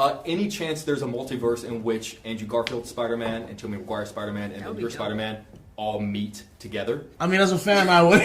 Any chance there's a multiverse in which Andrew Garfield's Spider-Man and Tobey Maguire's Spider-Man and then your Spider-Man all meet together? I mean, as a fan, I would.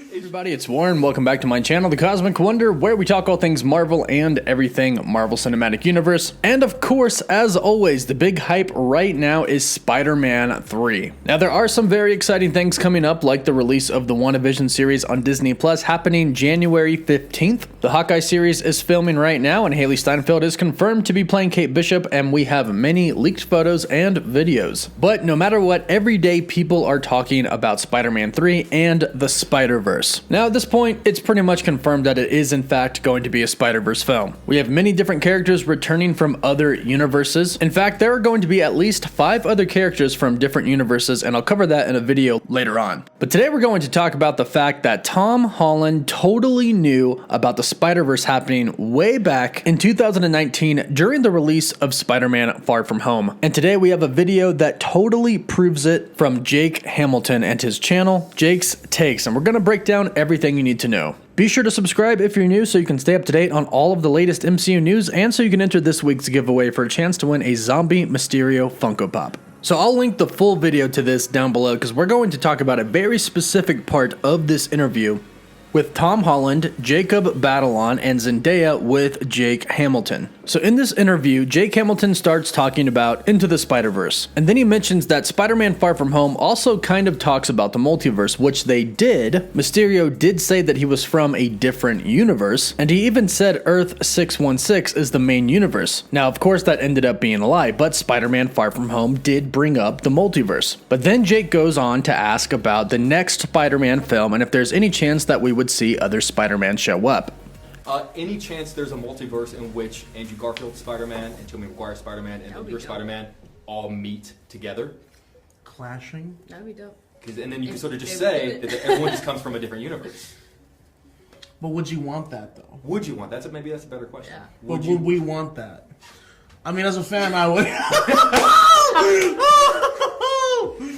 Hey everybody, it's Warren. Welcome back to my channel, The Cosmic Wonder, where we talk all things Marvel and everything Marvel Cinematic Universe. And of course, as always, the big hype right now is Spider-Man 3. Now, there are some very exciting things coming up, like the release of the WandaVision series on Disney Plus happening January 15th. The Hawkeye series is filming right now, and Haley Steinfeld is confirmed to be playing Kate Bishop, and we have many leaked photos and videos. But no matter what, every day people are talking about Spider-Man 3 and the Spider-Verse. Now at this point, it's pretty much confirmed that it is in fact going to be a Spider-Verse film. We have many different characters returning from other universes. In fact, there are going to be at least 5 other characters from different universes, and I'll cover that in a video later on. But today we're going to talk about the fact that Tom Holland totally knew about the Spider-Verse happening way back in 2019 during the release of Spider-Man Far From Home. And today we have a video that totally proves it from Jake Hamilton and his channel, Jake's Takes, and we're going to break down everything you need to know. Be sure to subscribe if you're new so you can stay up to date on all of the latest MCU news, and so you can enter this week's giveaway for a chance to win a Zombie Mysterio Funko Pop. So I'll link the full video to this down below because we're going to talk about a very specific part of this interview with Tom Holland, Jacob Batalon, and Zendaya with Jake Hamilton. So in this interview, Jake Hamilton starts talking about Into the Spider-Verse, and then he mentions that Spider-Man Far From Home also kind of talks about the multiverse, which they did. Mysterio did say that he was from a different universe, and he even said Earth 616 is the main universe. Now, of course, that ended up being a lie, but Spider-Man Far From Home did bring up the multiverse. But then Jake goes on to ask about the next Spider-Man film and if there's any chance that we would see other Spider-Man show up. Any chance there's a multiverse in which Andrew Garfield's Spider-Man and Tobey Maguire's Spider-Man and then your Spider-Man all meet together? Clashing? That would be dope. And then you can sort of just say that everyone just comes from a different universe. But would you want that, though? Would you want that? Maybe that's a better question. Yeah. Would we want that? I mean, as a fan, I would.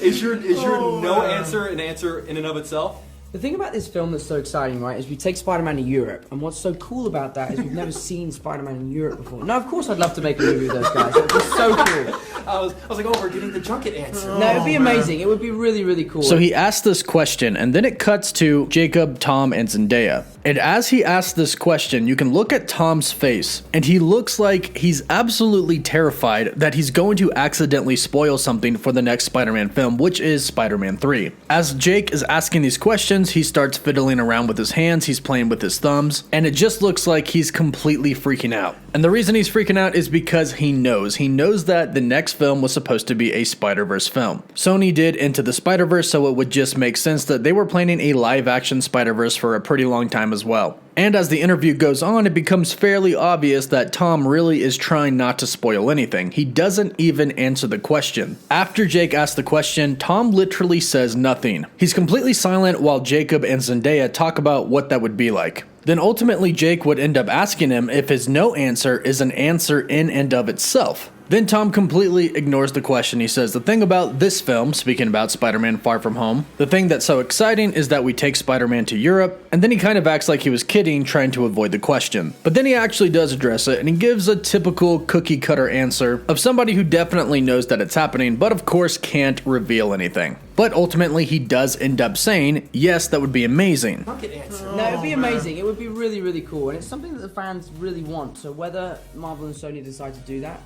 Is your no answer an answer in and of itself? The thing about this film that's so exciting, right, is we take Spider-Man to Europe, and what's so cool about that is we've never seen Spider-Man in Europe before. Now, of course, I'd love to make a movie with those guys. It would be so cool. I was like, oh, we're getting the junket answer. No, it'd be amazing. It would be really, really cool. So he asked this question, and then it cuts to Jacob, Tom, and Zendaya. And as he asks this question, you can look at Tom's face, and he looks like he's absolutely terrified that he's going to accidentally spoil something for the next Spider-Man film, which is Spider-Man 3. As Jake is asking these questions, he starts fiddling around with his hands, he's playing with his thumbs, and it just looks like he's completely freaking out. And the reason he's freaking out is because he knows that the next film was supposed to be a Spider-Verse film. Sony did Into the Spider-Verse, so it would just make sense that they were planning a live-action Spider-Verse for a pretty long time as well. And as the interview goes on, it becomes fairly obvious that Tom really is trying not to spoil anything. He doesn't even answer the question. After Jake asks the question, Tom literally says nothing. He's completely silent while Jacob and Zendaya talk about what that would be like. Then ultimately Jake would end up asking him if his no answer is an answer in and of itself. Then Tom completely ignores the question. He says, the thing about this film, speaking about Spider-Man Far From Home, the thing that's so exciting is that we take Spider-Man to Europe, and then he kind of acts like he was kidding, trying to avoid the question. But then he actually does address it, and he gives a typical cookie-cutter answer of somebody who definitely knows that it's happening, but of course can't reveal anything. But ultimately, he does end up saying, yes, that would be amazing. No, it would be amazing. It would be really, really cool. And it's something that the fans really want. So whether Marvel and Sony decide to do that,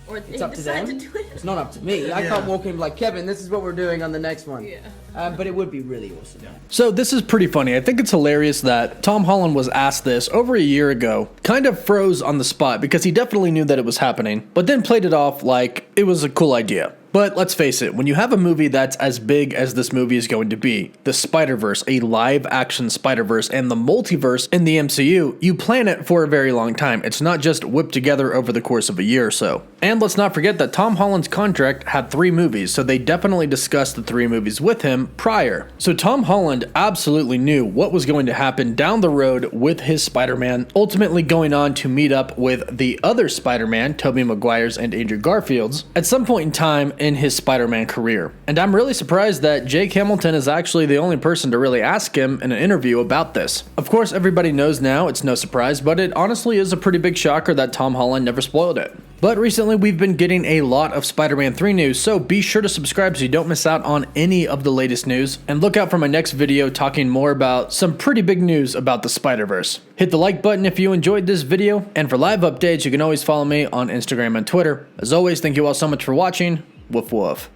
Or it's up to them. to do it. It's not up to me. I can't walk in and be like, Kevin, this is what we're doing on the next one. Yeah. But it would be really awesome. Yeah. So this is pretty funny. I think it's hilarious that Tom Holland was asked this over a year ago, kind of froze on the spot because he definitely knew that it was happening, but then played it off like it was a cool idea. But let's face it, when you have a movie that's as big as this movie is going to be, the Spider-Verse, a live-action Spider-Verse, and the multiverse in the MCU, you plan it for a very long time. It's not just whipped together over the course of a year or so. And let's not forget that Tom Holland's contract had 3 movies, so they definitely discussed the 3 movies with him prior. So Tom Holland absolutely knew what was going to happen down the road with his Spider-Man, ultimately going on to meet up with the other Spider-Man, Tobey Maguire's and Andrew Garfield's, at some point in time in his Spider-Man career. And I'm really surprised that Jake Hamilton is actually the only person to really ask him in an interview about this. Of Of course, everybody knows now, it's no surprise, but it honestly is a pretty big shocker that Tom Holland never spoiled it. But recently we've been getting a lot of Spider-Man 3 news, so be sure to subscribe so you don't miss out on any of the latest news, and look out for my next video talking more about some pretty big news about the Spider-Verse. Hit the like button if you enjoyed this video, and for live updates you can always follow me on Instagram and Twitter. As always, thank you all so much for watching. Woof woof.